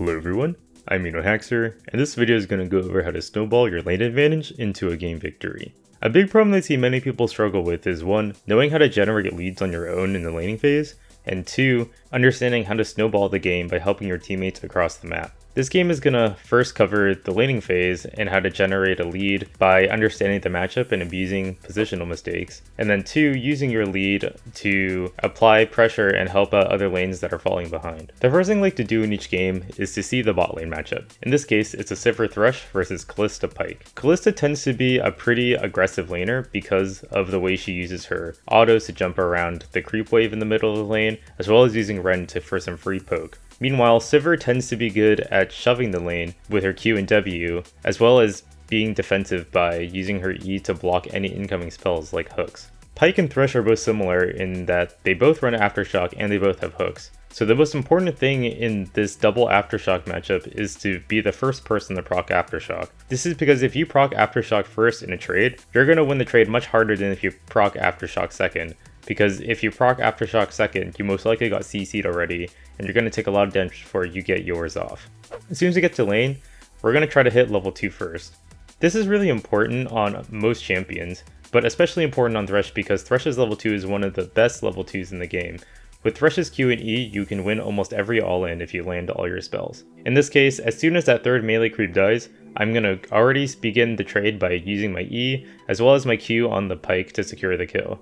Hello everyone, I'm MeNoHaxor, and this video is going to go over how to snowball your lane advantage into a game victory. A big problem I see many people struggle with is 1. Knowing how to generate leads on your own in the laning phase, and 2. Understanding how to snowball the game by helping your teammates across the map. This game is going to first cover the laning phase and how to generate a lead by understanding the matchup and abusing positional mistakes, and then 2. Using your lead to apply pressure and help out other lanes that are falling behind. The first thing I like to do in each game is to see the bot lane matchup. In this case, it's a Sivir Thresh versus Kalista Pyke. Kalista tends to be a pretty aggressive laner because of the way she uses her autos to jump around the creep wave in the middle of the lane, as well as using Ren for some free poke. Meanwhile, Sivir tends to be good at shoving the lane with her Q and W, as well as being defensive by using her E to block any incoming spells like hooks. Pyke and Thresh are both similar in that they both run Aftershock and they both have hooks. So the most important thing in this double Aftershock matchup is to be the first person to proc Aftershock. This is because if you proc Aftershock first in a trade, you're going to win the trade much harder than if you proc Aftershock second. Because if you proc Aftershock second, you most likely got CC'd already, and you're going to take a lot of damage before you get yours off. As soon as we get to lane, we're going to try to hit level 2 first. This is really important on most champions, but especially important on Thresh because Thresh's level 2 is one of the best level 2s in the game. With Thresh's Q and E, you can win almost every all-in if you land all your spells. In this case, as soon as that third melee creep dies, I'm going to already begin the trade by using my E, as well as my Q on the Pyke to secure the kill.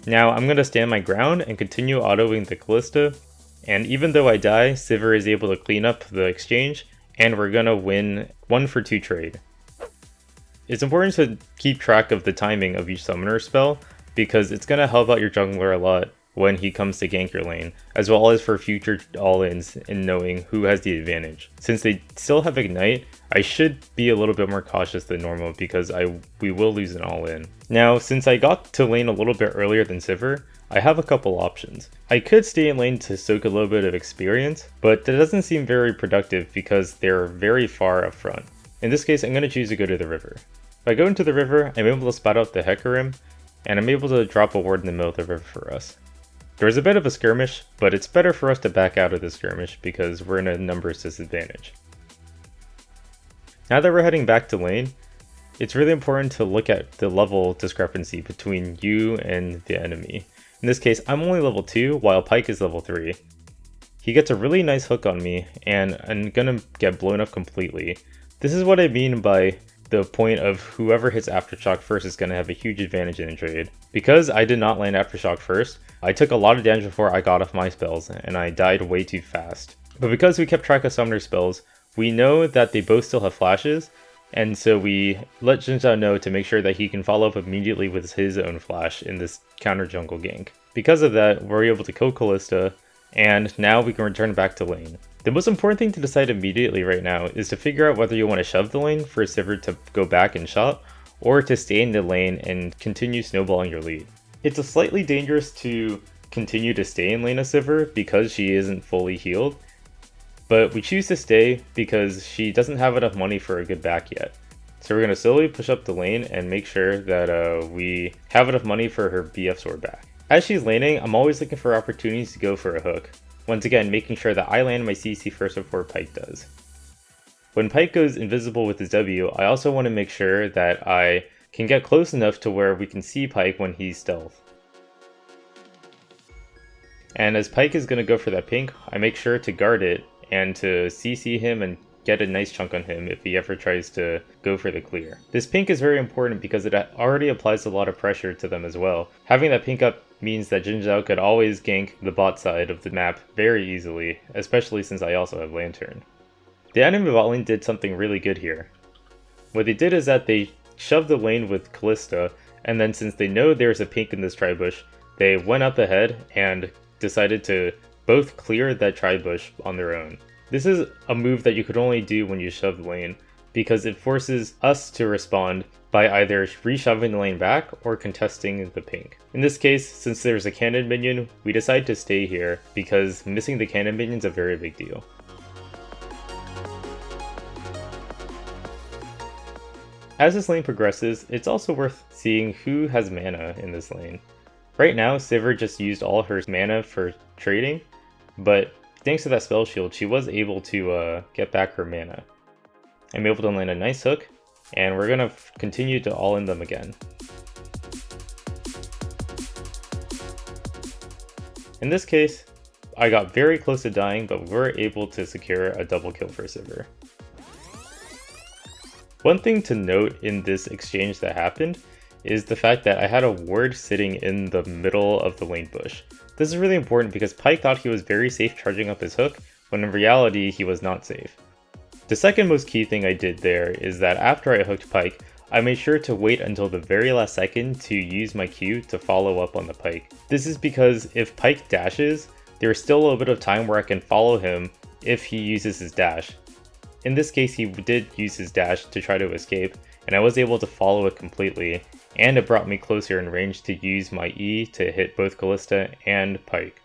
Now I'm going to stand my ground and continue autoing the Kalista, and even though I die, Sivir is able to clean up the exchange, and we're going to win 1 for 2 trade. It's important to keep track of the timing of each summoner spell, because it's going to help out your jungler a lot when he comes to gank your lane, as well as for future all-ins in knowing who has the advantage. Since they still have Ignite, I should be a little bit more cautious than normal because we will lose an all-in. Now, since I got to lane a little bit earlier than Sivir, I have a couple options. I could stay in lane to soak a little bit of experience, but that doesn't seem very productive because they're very far up front. In this case, I'm going to choose to go to the river. If I go into the river, I'm able to spot out the Hecarim, and I'm able to drop a ward in the middle of the river for us. There's a bit of a skirmish, but it's better for us to back out of the skirmish because we're in a numbers disadvantage. Now that we're heading back to lane, it's really important to look at the level discrepancy between you and the enemy. In this case, I'm only level 2 while Pyke is level 3. He gets a really nice hook on me and I'm gonna get blown up completely. This is what I mean by the point of whoever hits Aftershock first is going to have a huge advantage in the trade. Because I did not land Aftershock first, I took a lot of damage before I got off my spells, and I died way too fast. But because we kept track of summoner spells, we know that they both still have flashes, and so we let Xin Zhao know to make sure that he can follow up immediately with his own flash in this counter jungle gank. Because of that, we're able to kill Kalista, and now we can return back to lane. The most important thing to decide immediately right now is to figure out whether you want to shove the lane for Sivir to go back and shot, or to stay in the lane and continue snowballing your lead. It's slightly dangerous to continue to stay in lane of Sivir because she isn't fully healed, but we choose to stay because she doesn't have enough money for a good back yet. So we're going to slowly push up the lane and make sure that we have enough money for her BF sword back. As she's laning, I'm always looking for opportunities to go for a hook. Once again, making sure that I land my CC first before Pyke does. When Pyke goes invisible with his W, I also want to make sure that I can get close enough to where we can see Pyke when he's stealth. And as Pyke is going to go for that pink, I make sure to guard it and to CC him and get a nice chunk on him if he ever tries to go for the clear. This pink is very important because it already applies a lot of pressure to them as well. Having that pink up means that Xin Zhao could always gank the bot side of the map very easily, especially since I also have Lantern. The enemy bot lane did something really good here. What they did is that they shoved the lane with Kalista, and then since they know there's a pink in this tri-bush, they went up ahead and decided to both clear that tri-bush on their own. This is a move that you could only do when you shove the lane, because it forces us to respond by either reshoving the lane back or contesting the pink. In this case, since there's a cannon minion, we decide to stay here because missing the cannon minion is a very big deal. As this lane progresses, it's also worth seeing who has mana in this lane. Right now, Sivir just used all her mana for trading, but thanks to that spell shield, she was able to get back her mana. I'm able to land a nice hook, and we're gonna continue to all-in them again. In this case, I got very close to dying, but we were able to secure a double kill for Sivir. One thing to note in this exchange that happened is the fact that I had a ward sitting in the middle of the lane bush. This is really important because Pyke thought he was very safe charging up his hook, when in reality he was not safe. The second most key thing I did there is that after I hooked Pyke, I made sure to wait until the very last second to use my Q to follow up on the Pyke. This is because if Pyke dashes, there's still a little bit of time where I can follow him if he uses his dash. In this case, he did use his dash to try to escape, and I was able to follow it completely, and it brought me closer in range to use my E to hit both Kalista and Pyke.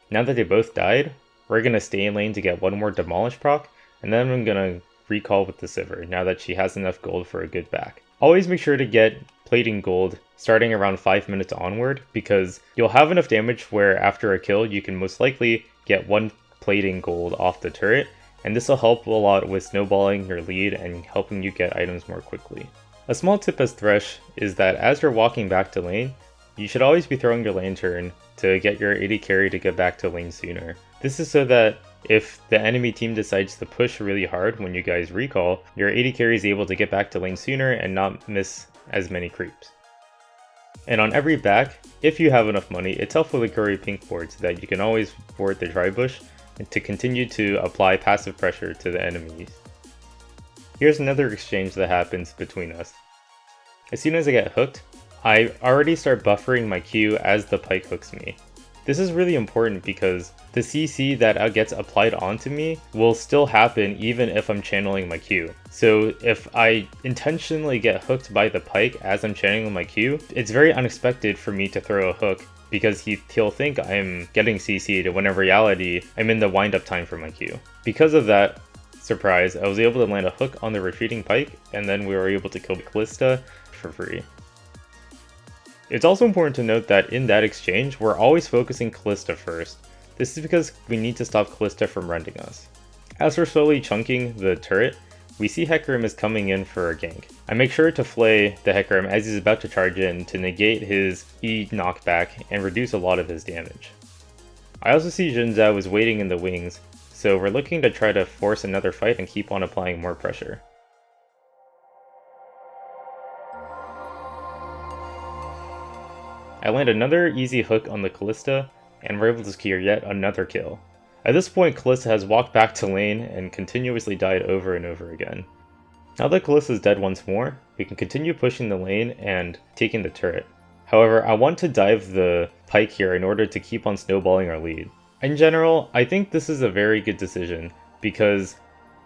Now that they both died, we're going to stay in lane to get one more Demolish proc, and then I'm going to recall with the Sivir now that she has enough gold for a good back. Always make sure to get plating gold starting around 5 minutes onward, because you'll have enough damage where after a kill you can most likely get one plating gold off the turret, and this will help a lot with snowballing your lead and helping you get items more quickly. A small tip as Thresh is that as you're walking back to lane, you should always be throwing your lantern to get your AD carry to get back to lane sooner. This is so that if the enemy team decides to push really hard when you guys recall, your AD carry is able to get back to lane sooner and not miss as many creeps. And on every back, if you have enough money, it's helpful to carry pink ward so that you can always ward the dry bush and to continue to apply passive pressure to the enemies. Here's another exchange that happens between us. As soon as I get hooked, I already start buffering my Q as the Pyke hooks me. This is really important because the CC that gets applied onto me will still happen even if I'm channeling my Q. So if I intentionally get hooked by the Pyke as I'm channeling my Q, it's very unexpected for me to throw a hook because he'll think I'm getting CC'd when in reality I'm in the wind up time for my Q. Because of that surprise, I was able to land a hook on the retreating Pyke, and then we were able to kill Kalista for free. It's also important to note that in that exchange, we're always focusing Kalista first. This is because we need to stop Kalista from rending us. As we're slowly chunking the turret, we see Hecarim is coming in for a gank. I make sure to flay the Hecarim as he's about to charge in to negate his E knockback and reduce a lot of his damage. I also see Xin Zhao is waiting in the wings, so we're looking to try to force another fight and keep on applying more pressure. I land another easy hook on the Kalista, and we're able to secure yet another kill. At this point, Kalista has walked back to lane and continuously died over and over again. Now that Kalista is dead once more, we can continue pushing the lane and taking the turret. However, I want to dive the Pyke here in order to keep on snowballing our lead. In general, I think this is a very good decision because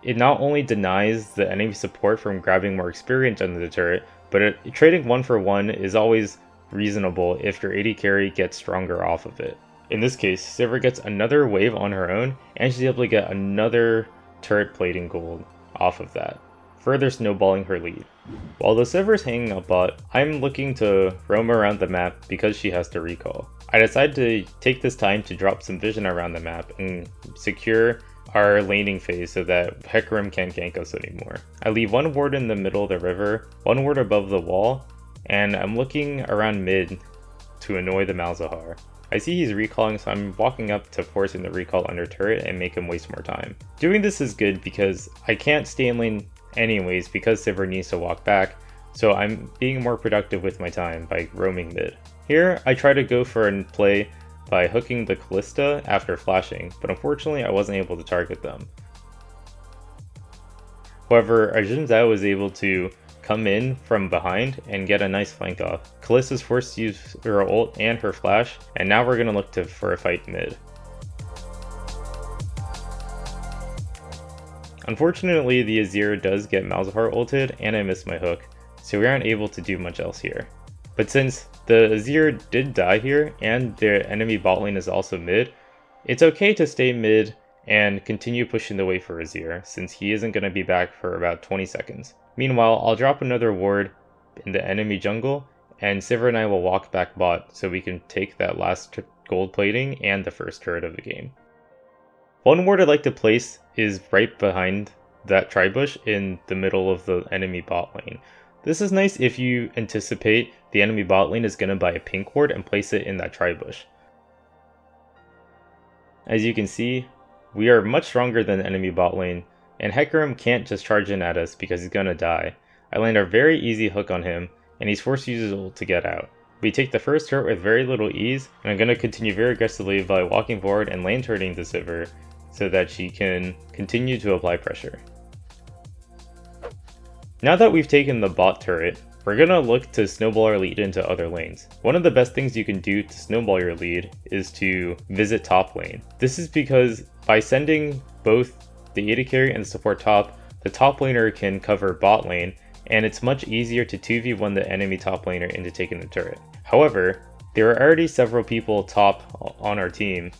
it not only denies the enemy support from grabbing more experience under the turret, but trading 1-for-1 is always reasonable if your AD carry gets stronger off of it. In this case, Sivir gets another wave on her own, and she's able to get another turret plating gold off of that, further snowballing her lead. While the Sivir is hanging up bot, I'm looking to roam around the map because she has to recall. I decide to take this time to drop some vision around the map and secure our laning phase so that Hecarim can't gank us anymore. I leave one ward in the middle of the river, one ward above the wall, and I'm looking around mid to annoy the MeNoHaxor. I see he's recalling, so I'm walking up to forcing the recall under turret and make him waste more time. Doing this is good because I can't stay in lane anyways because Sivir needs to walk back, so I'm being more productive with my time by roaming mid. Here, I try to go for a play by hooking the Kalista after flashing, but unfortunately I wasn't able to target them. However, Xin Zhao was able to come in from behind and get a nice flank off. Kalista's forced to use her ult and her flash, and now we're going to look for a fight mid. Unfortunately, the Azir does get MeNoHaxor ulted, and I missed my hook, so we aren't able to do much else here. But since the Azir did die here, and the enemy bot lane is also mid, it's okay to stay mid and continue pushing the way for Azir, since he isn't going to be back for about 20 seconds. Meanwhile, I'll drop another ward in the enemy jungle and Sivir and I will walk back bot so we can take that last gold plating and the first turret of the game. One ward I'd like to place is right behind that tribush in the middle of the enemy bot lane. This is nice if you anticipate the enemy bot lane is going to buy a pink ward and place it in that tribush. As you can see, we are much stronger than the enemy bot lane, and Hecarim can't just charge in at us because he's going to die. I land a very easy hook on him, and he's forced to use his ult to get out. We take the first turret with very little ease, and I'm going to continue very aggressively by walking forward and lane turreting the Sivir so that she can continue to apply pressure. Now that we've taken the bot turret, we're going to look to snowball our lead into other lanes. One of the best things you can do to snowball your lead is to visit top lane. This is because by sending both the AD carry and the support top, the top laner can cover bot lane, and it's much easier to 2v1 the enemy top laner into taking the turret. However, there are already several people top on our team,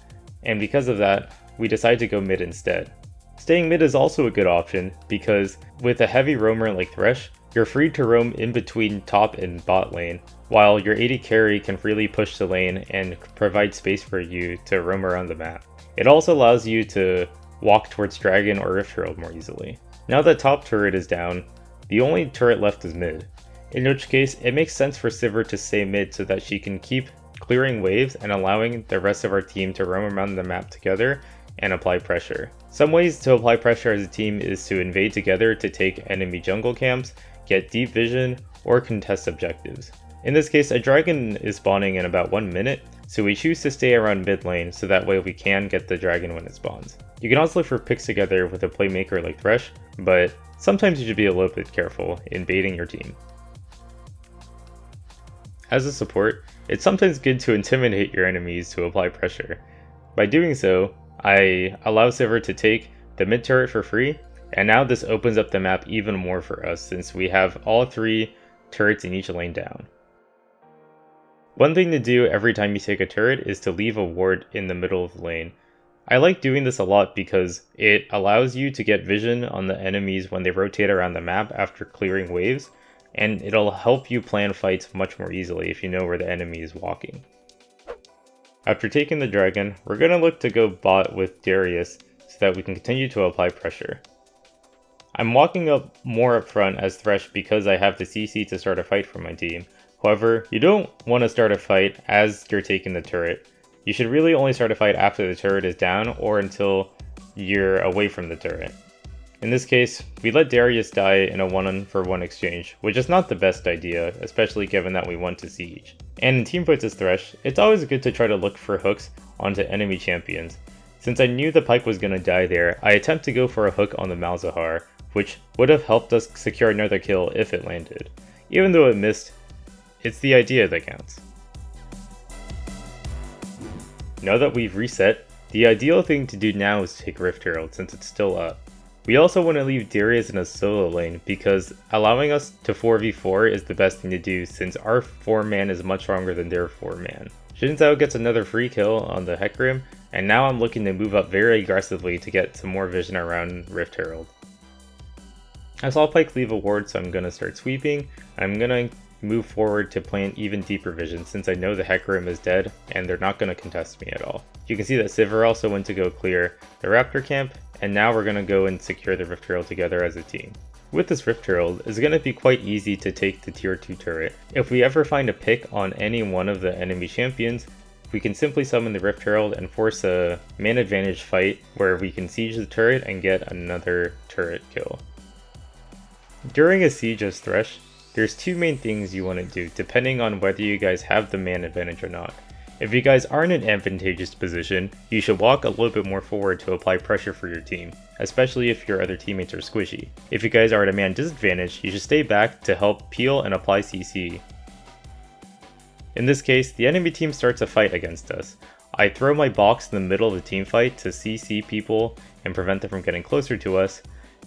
and because of that, we decide to go mid instead. Staying mid is also a good option because with a heavy roamer like Thresh, you're free to roam in between top and bot lane, while your AD carry can freely push the lane and provide space for you to roam around the map. It also allows you to walk towards Dragon or Rift Herald more easily. Now that top turret is down, the only turret left is mid, in which case it makes sense for Sivir to stay mid so that she can keep clearing waves and allowing the rest of our team to roam around the map together and apply pressure. Some ways to apply pressure as a team is to invade together to take enemy jungle camps, get deep vision, or contest objectives. In this case, a dragon is spawning in about 1 minute, so we choose to stay around mid lane so that way we can get the dragon when it spawns. You can also look for picks together with a playmaker like Thresh, but sometimes you should be a little bit careful in baiting your team. As a support, it's sometimes good to intimidate your enemies to apply pressure. By doing so, I allow Sivir to take the mid turret for free, and now this opens up the map even more for us since we have all 3 turrets in each lane down. One thing to do every time you take a turret is to leave a ward in the middle of the lane. I like doing this a lot because it allows you to get vision on the enemies when they rotate around the map after clearing waves, and it'll help you plan fights much more easily if you know where the enemy is walking. After taking the dragon, we're going to look to go bot with Darius so that we can continue to apply pressure. I'm walking up more up front as Thresh because I have the CC to start a fight for my team. However, you don't want to start a fight as you're taking the turret. You should really only start a fight after the turret is down or until you're away from the turret. In this case, we let Darius die in a 1-for-1 exchange, which is not the best idea, especially given that we went to siege. And in teamfights as Thresh, it's always good to try to look for hooks onto enemy champions. Since I knew the Pyke was going to die there, I attempt to go for a hook on the Malzahar, which would have helped us secure another kill if it landed. Even though it missed, it's the idea that counts. Now that we've reset, the ideal thing to do now is take Rift Herald since it's still up. We also want to leave Darius in a solo lane because allowing us to 4v4 is the best thing to do since our 4-man is much stronger than their 4-man. Xin Zhao gets another free kill on the Hecarim, and now I'm looking to move up very aggressively to get some more vision around Rift Herald. I saw Pyke leave a ward, so I'm going to start sweeping. I'm going to move forward to plant even deeper vision since I know the Hecarim is dead and they're not going to contest me at all. You can see that Sivir also went to go clear the Raptor camp, and now we're going to go and secure the Rift Herald together as a team. With this Rift Herald, it's going to be quite easy to take the tier 2 turret. If we ever find a pick on any one of the enemy champions, we can simply summon the Rift Herald and force a man advantage fight where we can siege the turret and get another turret kill. During a siege as Thresh, there's 2 main things you want to do depending on whether you guys have the man advantage or not. If you guys are in an advantageous position, you should walk a little bit more forward to apply pressure for your team, especially if your other teammates are squishy. If you guys are at a man disadvantage, you should stay back to help peel and apply CC. In this case, the enemy team starts a fight against us. I throw my box in the middle of the team fight to CC people and prevent them from getting closer to us,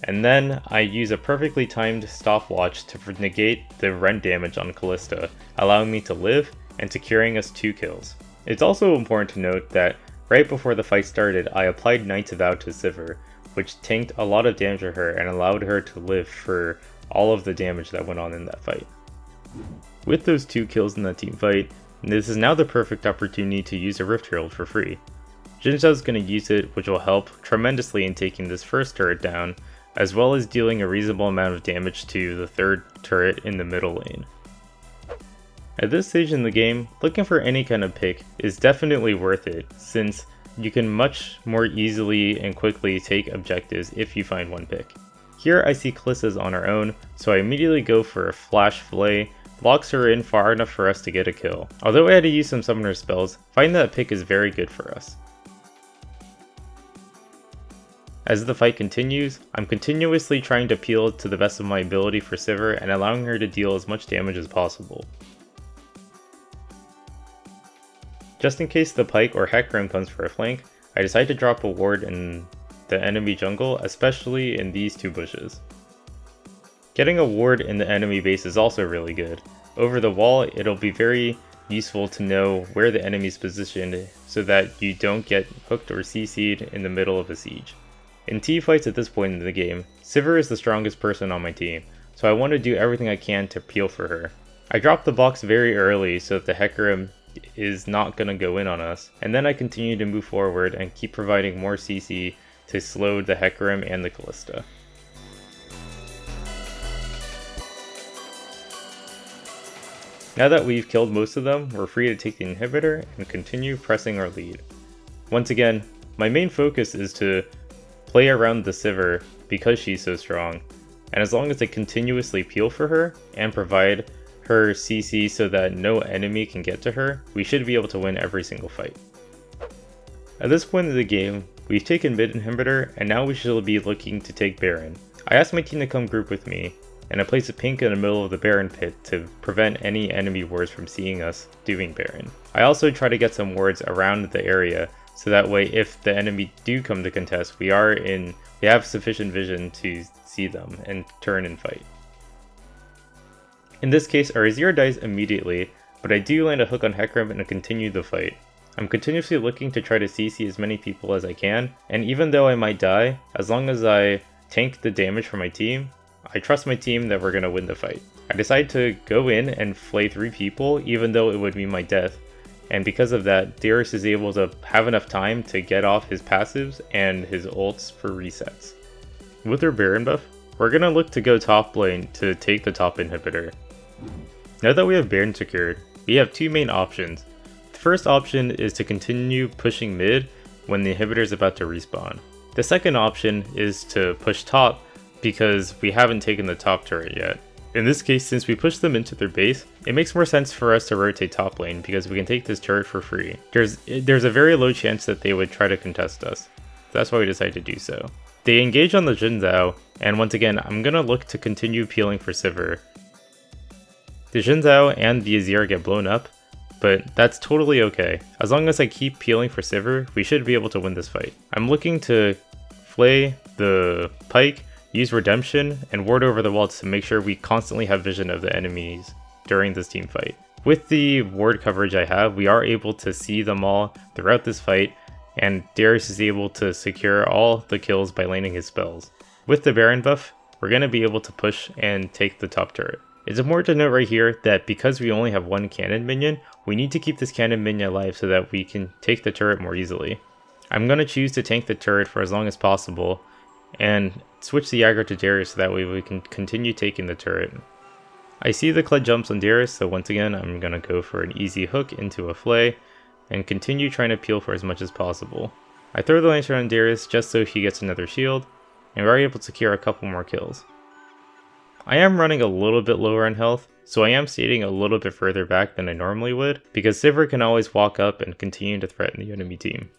and then I use a perfectly timed stopwatch to negate the rend damage on Kalista, allowing me to live and securing us 2 kills. It's also important to note that right before the fight started, I applied Knight's Vow to Sivir, which tanked a lot of damage to her and allowed her to live for all of the damage that went on in that fight. With those 2 kills in that team fight, this is now the perfect opportunity to use a Rift Herald for free. Jin Zhao is going to use it, which will help tremendously in taking this first turret down, as well as dealing a reasonable amount of damage to the 3rd turret in the middle lane. At this stage in the game, looking for any kind of pick is definitely worth it, since you can much more easily and quickly take objectives if you find one pick. Here I see Kalissa's on her own, so I immediately go for a flash fillet, locks her in far enough for us to get a kill. Although I had to use some summoner spells, finding that pick is very good for us. As the fight continues, I'm continuously trying to peel to the best of my ability for Sivir and allowing her to deal as much damage as possible. Just in case the Pyke or Hecarim comes for a flank, I decide to drop a ward in the enemy jungle, especially in these 2 bushes. Getting a ward in the enemy base is also really good. Over the wall, it'll be very useful to know where the enemy's positioned so that you don't get hooked or CC'd in the middle of a siege. In teamfights at this point in the game, Sivir is the strongest person on my team, so I want to do everything I can to peel for her. I drop the box very early so that the Hecarim is not going to go in on us, and then I continue to move forward and keep providing more CC to slow the Hecarim and the Kalista. Now that we've killed most of them, we're free to take the inhibitor and continue pressing our lead. Once again, my main focus is to play around the Sivir because she's so strong, and as long as I continuously peel for her and provide her CC so that no enemy can get to her, we should be able to win every single fight. At this point in the game, we've taken mid inhibitor and now we should be looking to take Baron. I asked my team to come group with me, and I placed a pink in the middle of the Baron pit to prevent any enemy wards from seeing us doing Baron. I also try to get some wards around the area so that way if the enemy do come to contest, we have sufficient vision to see them and turn and fight. In this case, our Azir dies immediately, but I do land a hook on Hecarim and continue the fight. I'm continuously looking to try to CC as many people as I can, and even though I might die, as long as I tank the damage for my team, I trust my team that we're going to win the fight. I decide to go in and flay 3 people, even though it would mean my death, and because of that, Darius is able to have enough time to get off his passives and his ults for resets. With her Baron buff, we're going to look to go top lane to take the top inhibitor. Now that we have Baron secured, we have 2 main options. The first option is to continue pushing mid when the inhibitor is about to respawn. The second option is to push top because we haven't taken the top turret yet. In this case, since we pushed them into their base, it makes more sense for us to rotate top lane because we can take this turret for free. There's a very low chance that they would try to contest us. That's why we decided to do so. They engage on the Jin Zhao, and once again, I'm gonna look to continue peeling for Sivir. The Jin Zhao and the Azir get blown up, but that's totally okay. As long as I keep peeling for Sivir, we should be able to win this fight. I'm looking to flay the Pyke, use Redemption, and ward over the walls to make sure we constantly have vision of the enemies during this team fight. With the ward coverage I have, we are able to see them all throughout this fight, and Darius is able to secure all the kills by landing his spells. With the Baron buff, we're going to be able to push and take the top turret. It's important to note right here that because we only have 1 cannon minion, we need to keep this cannon minion alive so that we can take the turret more easily. I'm going to choose to tank the turret for as long as possible, and switch the aggro to Darius so that way we can continue taking the turret. I see the Kled jumps on Darius, so once again I'm going to go for an easy hook into a flay, and continue trying to peel for as much as possible. I throw the lantern on Darius just so he gets another shield, and we're able to secure a couple more kills. I am running a little bit lower on health, so I am standing a little bit further back than I normally would, because Sivir can always walk up and continue to threaten the enemy team.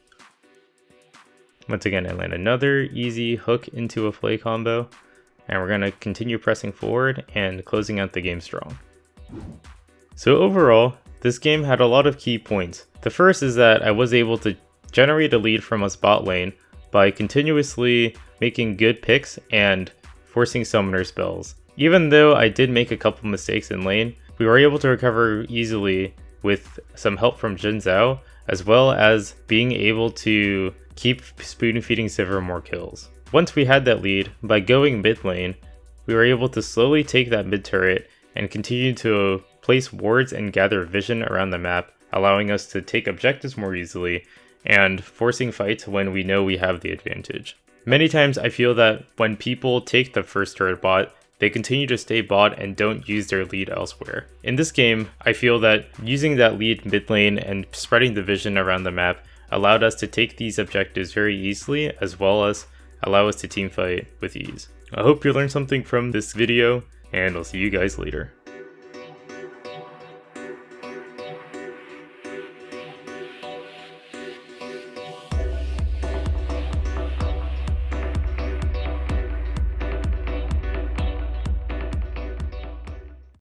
Once again, I land another easy hook into a flay combo, and we're going to continue pressing forward and closing out the game strong. So overall, this game had a lot of key points. The first is that I was able to generate a lead from a spot lane by continuously making good picks and forcing summoner spells. Even though I did make a couple mistakes in lane, we were able to recover easily with some help from Jin Zhao, as well as being able to keep spoon feeding Sivir more kills. Once we had that lead, by going mid lane, we were able to slowly take that mid turret and continue to place wards and gather vision around the map, allowing us to take objectives more easily and forcing fights when we know we have the advantage. Many times I feel that when people take the first turret bot, they continue to stay bot and don't use their lead elsewhere. In this game, I feel that using that lead mid lane and spreading the vision around the map allowed us to take these objectives very easily, as well as allow us to teamfight with ease. I hope you learned something from this video, and I'll see you guys later.